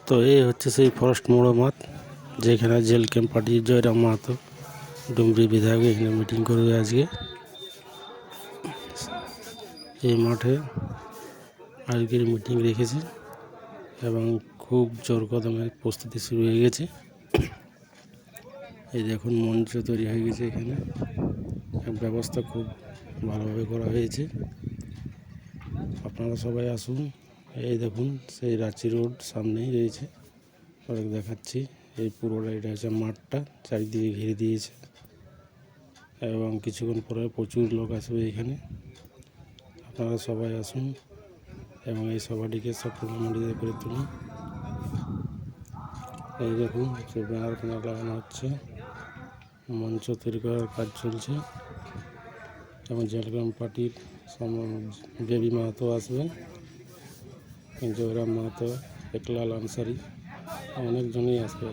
তো এই হচ্ছে সেই ফরেস্ট মোড়ো মাঠ, যেখানে jail camp party Jairam Mahato Dumri বিধায়ক এখানে মিটিং করবে আজকে। এই মাঠে আজকের মিটিং রেখেছে এবং খুব জোর কদমে প্রস্তুতি শুরু হয়ে গেছে। এই দেখুন মঞ্চ তৈরি হয়ে গেছে, এখানে ব্যবস্থা খুব ভালোভাবে করা হয়েছে। আপনারা সবাই আসুন। এই দেখুন সেই রাঁচি রোড সামনেই রয়েছে, দেখাচ্ছি। এই পুরোটা এটা হচ্ছে মাঠটা, চারিদিকে ঘিরে দিয়েছে এবং কিছুক্ষণ পরে প্রচুর লোক আসবে এখানে। আপনারা সবাই আসুন এবং এই সভাটিকে সাফল্যমণ্ডিত করে তুলুন। এই দেখুন যে ব্যানার লাগানো হচ্ছে, মঞ্চ তৈরি করার কাজ চলছে এবং জেলগ্রাম পার্টির বেবি মাহাতো আসবেন, জয়রাম মাহাতো, একলাল আনসারি, অনেকজনই আসবে।